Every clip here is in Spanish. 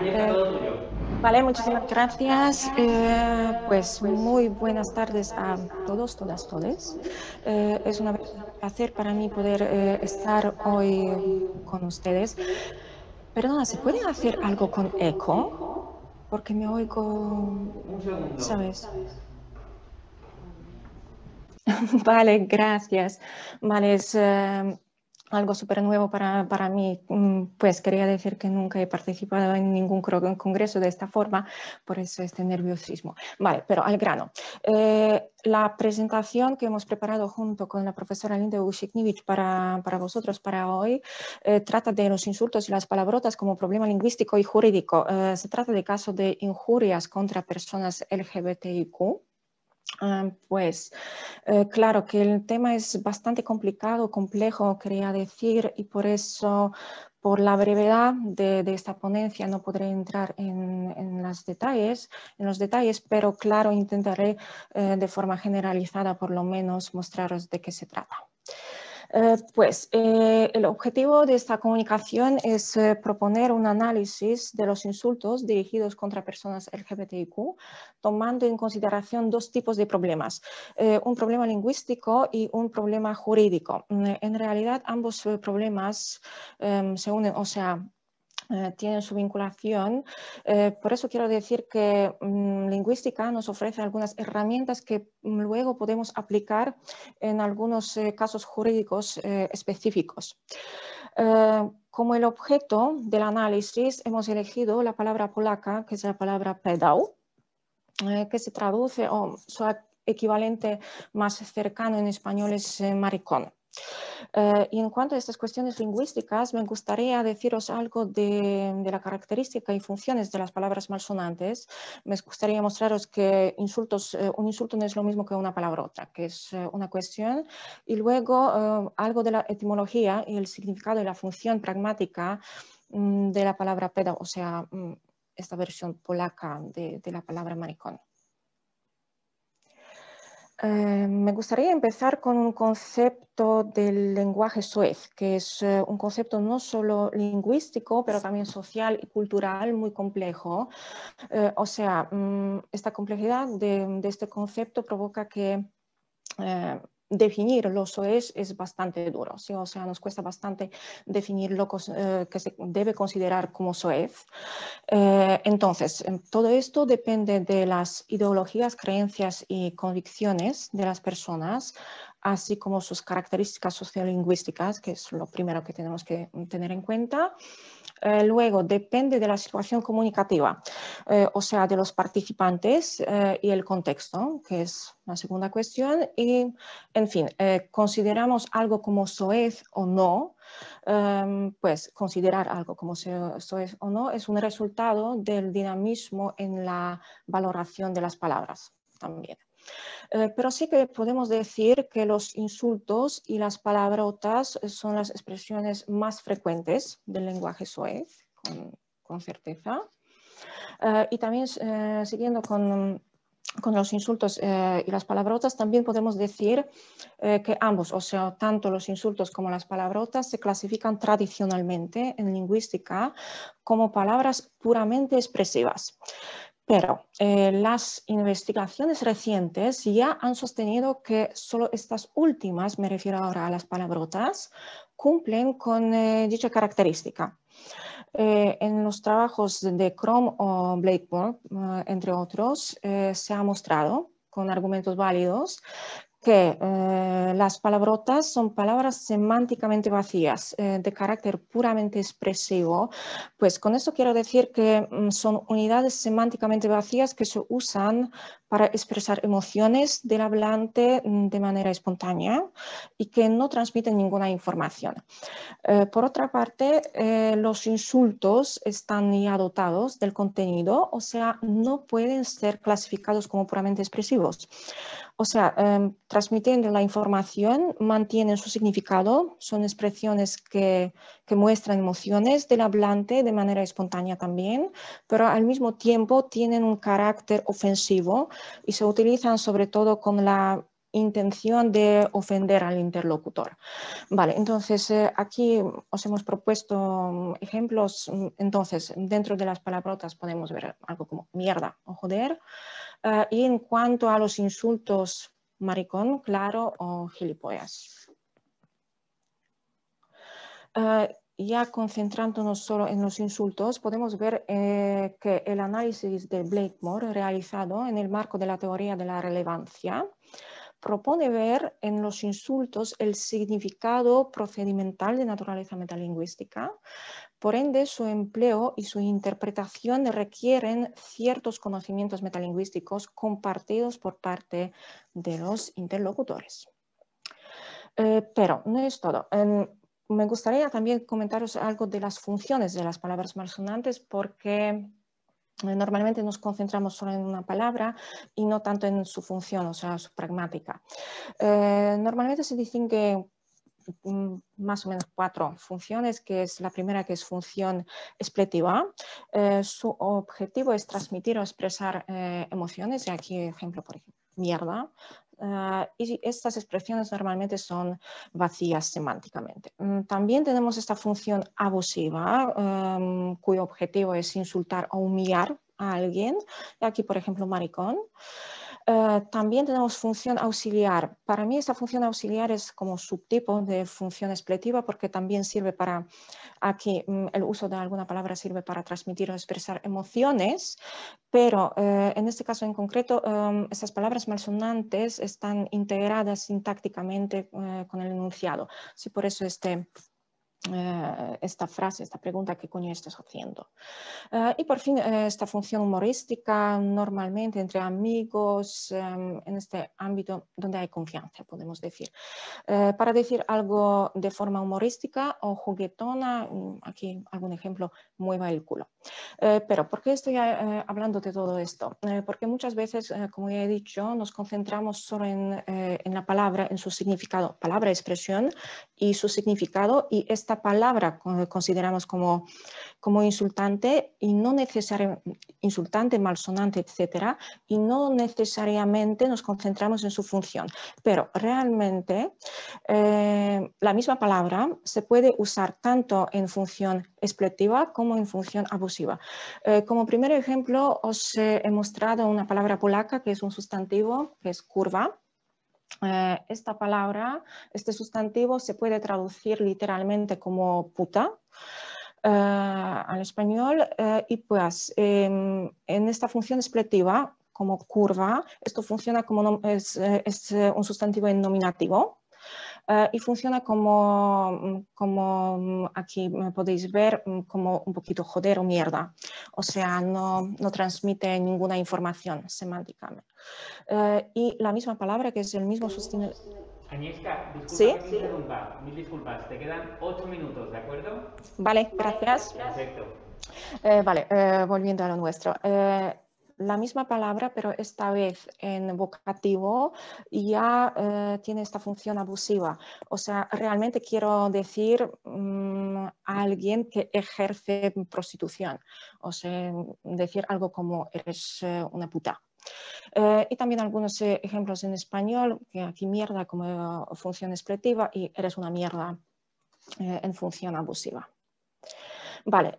Eh, vale, muchísimas gracias. Pues muy buenas tardes a todos, todas, todes. Es un placer para mí poder estar hoy con ustedes. Perdona, ¿se puede hacer algo con eco? Porque me oigo, Un segundo. ¿sabes? Vale, gracias. Vale, es algo súper nuevo para mí. Pues quería decir que nunca he participado en ningún congreso de esta forma, por eso este nerviosismo. Vale, pero al grano. La presentación que hemos preparado junto con la profesora Linda Ushiknivich para vosotros para hoy trata de los insultos y las palabrotas como problema lingüístico y jurídico. Se trata de casos de injurias contra personas LGBTIQ. Pues claro que el tema es bastante complicado, complejo, quería decir, y por eso, por la brevedad de esta ponencia, no podré entrar en los detalles, pero claro, intentaré de forma generalizada por lo menos mostraros de qué se trata. El objetivo de esta comunicación es proponer un análisis de los insultos dirigidos contra personas LGBTIQ, tomando en consideración dos tipos de problemas, un problema lingüístico y un problema jurídico. En realidad, ambos problemas se unen, o sea, tienen su vinculación. Por eso quiero decir que lingüística nos ofrece algunas herramientas que luego podemos aplicar en algunos casos jurídicos específicos. Como el objeto del análisis hemos elegido la palabra polaca, que es la palabra pedał, que se traduce, o su equivalente más cercano en español es maricón. Y en cuanto a estas cuestiones lingüísticas, me gustaría deciros algo de la característica y funciones de las palabras malsonantes. Me gustaría mostraros que un insulto no es lo mismo que una palabrota, que es una cuestión, y luego algo de la etimología y el significado y la función pragmática de la palabra peda, o sea, esta versión polaca de la palabra maricón. Me gustaría empezar con un concepto del lenguaje soez, que es un concepto no solo lingüístico, pero también social y cultural muy complejo. Esta complejidad de este concepto provoca que definir lo soez es bastante duro, ¿sí? O sea, nos cuesta bastante definir lo que se debe considerar como soez. Entonces, todo esto depende de las ideologías, creencias y convicciones de las personas, así como sus características sociolingüísticas, que es lo primero que tenemos que tener en cuenta. Luego, depende de la situación comunicativa, o sea, de los participantes y el contexto, que es la segunda cuestión. Y, en fin, consideramos algo como soez o no. Pues considerar algo como soez o no es un resultado del dinamismo en la valoración de las palabras también. Pero sí que podemos decir que los insultos y las palabrotas son las expresiones más frecuentes del lenguaje soez, con certeza. Y también siguiendo con los insultos y las palabrotas, también podemos decir que ambos, o sea, tanto los insultos como las palabrotas, se clasifican tradicionalmente en lingüística como palabras puramente expresivas. Pero las investigaciones recientes ya han sostenido que solo estas últimas, me refiero ahora a las palabrotas, cumplen con dicha característica. En los trabajos de Crom o Blakemore, entre otros, se ha mostrado con argumentos válidos que las palabrotas son palabras semánticamente vacías, de carácter puramente expresivo. Pues con esto quiero decir que son unidades semánticamente vacías que se usan para expresar emociones del hablante de manera espontánea y que no transmiten ninguna información. Por otra parte, los insultos están ya dotados del contenido, o sea, no pueden ser clasificados como puramente expresivos. O sea, transmitiendo la información, mantienen su significado, son expresiones que muestran emociones del hablante de manera espontánea también, pero al mismo tiempo tienen un carácter ofensivo y se utilizan sobre todo con la intención de ofender al interlocutor. Vale, entonces aquí os hemos propuesto ejemplos. Entonces, dentro de las palabrotas podemos ver algo como mierda o joder. Y en cuanto a los insultos, maricón, claro o gilipollas. Ya concentrándonos solo en los insultos, podemos ver que el análisis de Blakemore realizado en el marco de la teoría de la relevancia propone ver en los insultos el significado procedimental de naturaleza metalingüística. Por ende, su empleo y su interpretación requieren ciertos conocimientos metalingüísticos compartidos por parte de los interlocutores. Pero no es todo. Me gustaría también comentaros algo de las funciones de las palabras malsonantes, porque normalmente nos concentramos solo en una palabra y no tanto en su función, o sea, su pragmática. Normalmente se distingue más o menos 4 funciones, que es la primera, que es función expletiva. Su objetivo es transmitir o expresar emociones, y aquí ejemplo, por ejemplo, mierda. Y estas expresiones normalmente son vacías semánticamente. También tenemos esta función abusiva, cuyo objetivo es insultar o humillar a alguien. Aquí, por ejemplo, maricón. También tenemos función auxiliar. Para mí esta función auxiliar es como subtipo de función expletiva, porque también sirve para, aquí el uso de alguna palabra sirve para transmitir o expresar emociones, pero en este caso en concreto estas palabras malsonantes están integradas sintácticamente con el enunciado. Sí, por eso esta frase, esta pregunta, ¿qué coño estás haciendo? Y por fin, esta función humorística, normalmente entre amigos, en este ámbito donde hay confianza, podemos decir. Para decir algo de forma humorística o juguetona, aquí algún ejemplo, mueva el culo. Pero ¿por qué estoy hablando de todo esto? Porque muchas veces, como ya he dicho, nos concentramos solo en la palabra, en su significado, palabra, expresión y su significado, y esta palabra consideramos como insultante, y no necesariamente insultante, malsonante, etcétera, y no necesariamente nos concentramos en su función. Pero realmente la misma palabra se puede usar tanto en función expletiva como en función abusiva. Como primer ejemplo, os he mostrado una palabra polaca que es un sustantivo, que es kurwa. Esta palabra, este sustantivo se puede traducir literalmente como puta al español, y pues en esta función expletiva como curva, esto funciona como es un sustantivo en nominativo. Y funciona como aquí podéis ver, como un poquito joder o mierda. O sea, no transmite ninguna información semánticamente. Y la misma palabra, que es el mismo sustantivo. Agnieszka, disculpa ¿Sí? que te interrumpa, mil disculpas, te quedan 8 minutos, ¿de acuerdo? Vale, gracias. Perfecto. Vale, volviendo a lo nuestro. La misma palabra, pero esta vez en vocativo, ya tiene esta función abusiva. O sea, realmente quiero decir a alguien que ejerce prostitución. O sea, decir algo como eres una puta. Y también algunos ejemplos en español, que aquí mierda como función expletiva y eres una mierda en función abusiva. Vale,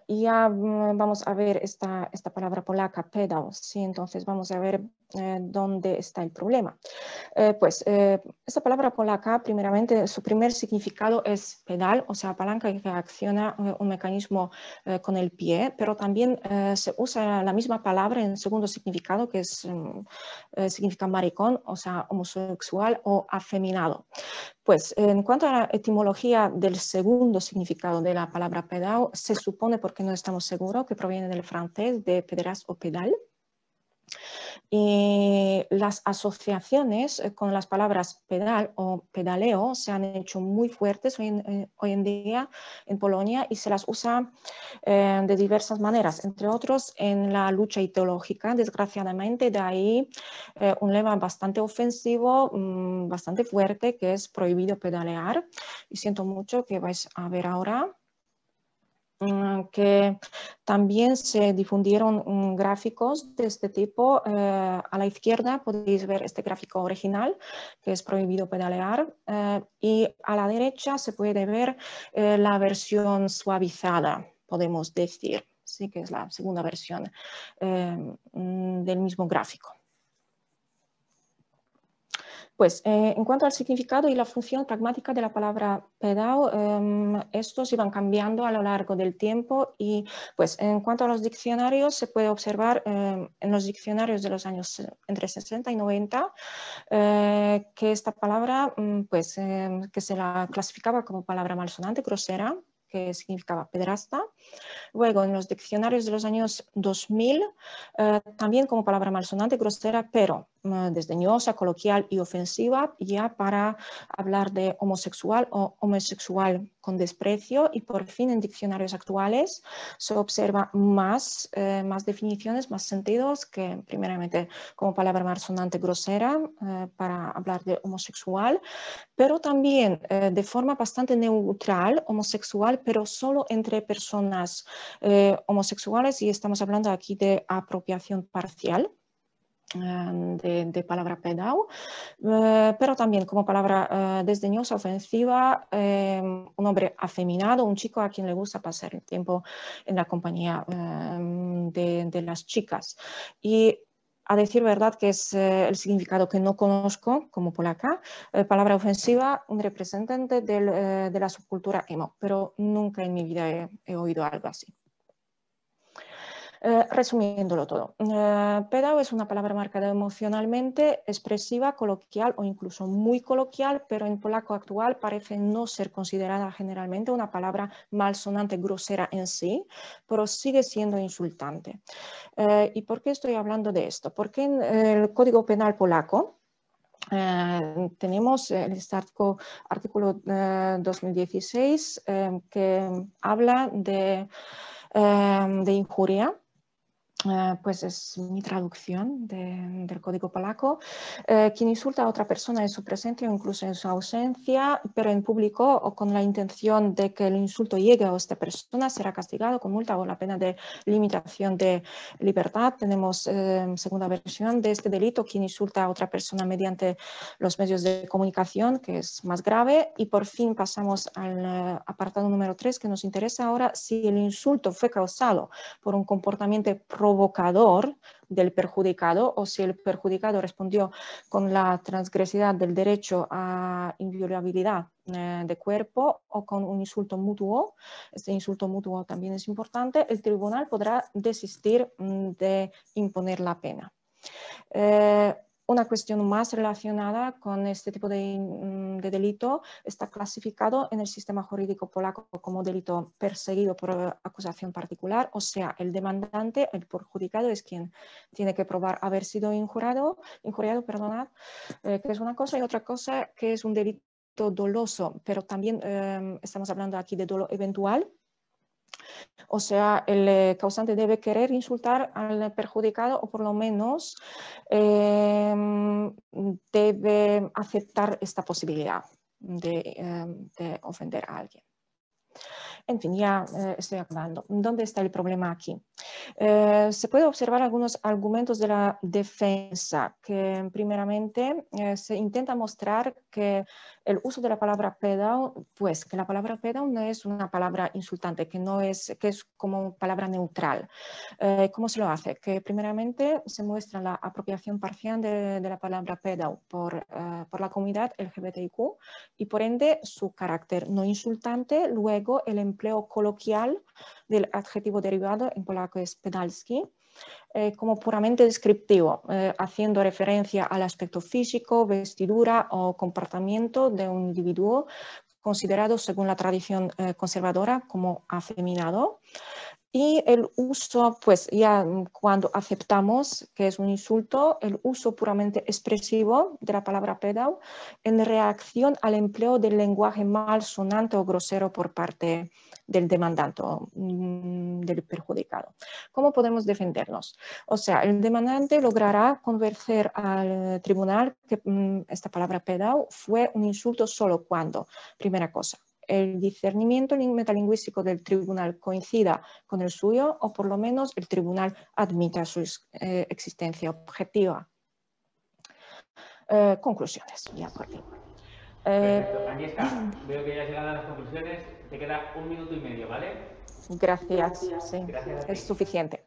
ya vamos a ver esta palabra polaca, pedał, sí, entonces vamos a ver dónde está el problema. Esta palabra polaca, primeramente, su primer significado es pedal, o sea, palanca que acciona un mecanismo con el pie, pero también se usa la misma palabra en segundo significado, que significa maricón, o sea, homosexual o afeminado. Pues en cuanto a la etimología del segundo significado de la palabra pedal, se supone, porque no estamos seguros, que proviene del francés de pederas o pedal. Y las asociaciones con las palabras pedal o pedaleo se han hecho muy fuertes hoy en día en Polonia, y se las usa de diversas maneras, entre otros en la lucha ideológica, desgraciadamente. De ahí un lema bastante ofensivo, bastante fuerte, que es prohibido pedalear, y siento mucho que vais a ver ahora. que también se difundieron gráficos de este tipo. A la izquierda podéis ver este gráfico original, que es prohibido pedalear, y a la derecha se puede ver la versión suavizada, podemos decir, sí, que es la segunda versión del mismo gráfico. Pues en cuanto al significado y la función pragmática de la palabra pedao, estos iban cambiando a lo largo del tiempo y pues en cuanto a los diccionarios se puede observar en los diccionarios de los años entre 60 y 90 que esta palabra pues que se la clasificaba como palabra malsonante, grosera, que significaba pederasta. Luego, en los diccionarios de los años 2000, también como palabra malsonante, grosera, pero desdeñosa, coloquial y ofensiva, ya para hablar de homosexual o homosexual con desprecio. Y por fin, en diccionarios actuales se observa más definiciones, más sentidos, que primeramente como palabra malsonante, grosera, para hablar de homosexual, pero también de forma bastante neutral, homosexual, pero solo entre personas homosexuales, y estamos hablando aquí de apropiación parcial de palabra pedao, pero también como palabra desdeñosa, ofensiva, un hombre afeminado, un chico a quien le gusta pasar el tiempo en la compañía de las chicas. Y a decir verdad que es el significado que no conozco como polaca, palabra ofensiva, un representante de la subcultura emo, pero nunca en mi vida he oído algo así. Resumiéndolo todo, pedao es una palabra marcada emocionalmente, expresiva, coloquial o incluso muy coloquial, pero en polaco actual parece no ser considerada generalmente una palabra malsonante, grosera en sí, pero sigue siendo insultante. ¿Y por qué estoy hablando de esto? Porque en el Código Penal polaco tenemos el artículo 2016 que habla de injuria. Pues es mi traducción del código polaco, quien insulta a otra persona en su presencia o incluso en su ausencia, pero en público o con la intención de que el insulto llegue a esta persona, será castigado con multa o la pena de limitación de libertad. Tenemos segunda versión de este delito, quien insulta a otra persona mediante los medios de comunicación, que es más grave. Y por fin pasamos al apartado número 3, que nos interesa ahora: si el insulto fue causado por un comportamiento provocador del perjudicado o si el perjudicado respondió con la transgresividad del derecho a inviolabilidad de cuerpo o con un insulto mutuo. Este insulto mutuo también es importante. El tribunal podrá desistir de imponer la pena. Una cuestión más relacionada con este tipo de delito está clasificado en el sistema jurídico polaco como delito perseguido por acusación particular, o sea, el demandante, el perjudicado, es quien tiene que probar haber sido injuriado, que es una cosa, y otra cosa que es un delito doloso, pero también estamos hablando aquí de dolo eventual. O sea, el causante debe querer insultar al perjudicado o por lo menos debe aceptar esta posibilidad de ofender a alguien. En fin, ya estoy acabando. ¿Dónde está el problema aquí? Se puede observar algunos argumentos de la defensa, que primeramente se intenta mostrar que el uso de la palabra pedao, pues que la palabra pedao no es una palabra insultante, que es como palabra neutral. ¿Cómo se lo hace? Que primeramente se muestra la apropiación parcial de la palabra pedao por la comunidad LGBTIQ y por ende su carácter no insultante, luego el empleo coloquial del adjetivo derivado, en polaco es pedalski, como puramente descriptivo, haciendo referencia al aspecto físico, vestidura o comportamiento de un individuo considerado según la tradición conservadora como afeminado. Y el uso, pues ya cuando aceptamos que es un insulto, el uso puramente expresivo de la palabra pedao en reacción al empleo del lenguaje malsonante o grosero por parte del demandante o del perjudicado. ¿Cómo podemos defendernos? O sea, el demandante logrará convencer al tribunal que esta palabra pedao fue un insulto solo cuando, primera cosa, el discernimiento metalingüístico del tribunal coincida con el suyo o por lo menos el tribunal admita su existencia objetiva. Conclusiones, ya por fin. Perfecto, aquí está. Veo que ya has llegado a las conclusiones. Te queda 1 minuto y medio, ¿vale? Gracias, sí, Gracias a ti. es suficiente.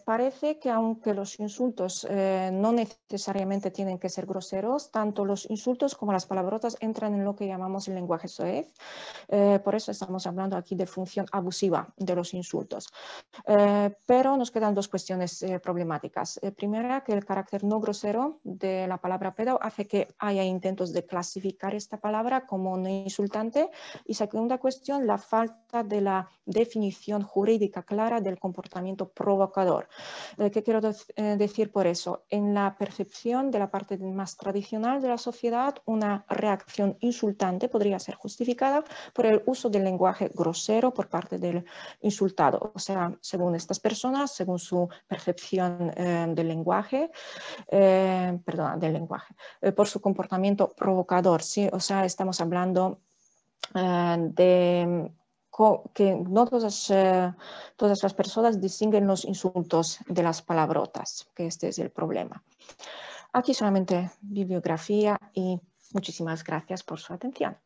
Parece que aunque los insultos no necesariamente tienen que ser groseros, tanto los insultos como las palabrotas entran en lo que llamamos el lenguaje soez. Por eso estamos hablando aquí de función abusiva de los insultos. Pero nos quedan dos cuestiones problemáticas. Primera, que el carácter no grosero de la palabra pedo hace que haya intentos de clasificar esta palabra como no insultante. Y segunda cuestión, la falta de la definición jurídica clara del comportamiento provocador. ¿Qué quiero decir por eso? En la percepción de la parte más tradicional de la sociedad, una reacción insultante podría ser justificada por el uso del lenguaje grosero por parte del insultado. O sea, según estas personas, según su percepción del lenguaje, por su comportamiento provocador, ¿sí? O sea, estamos hablando de que no todas las personas distinguen los insultos de las palabrotas, que este es el problema. Aquí solamente bibliografía y muchísimas gracias por su atención.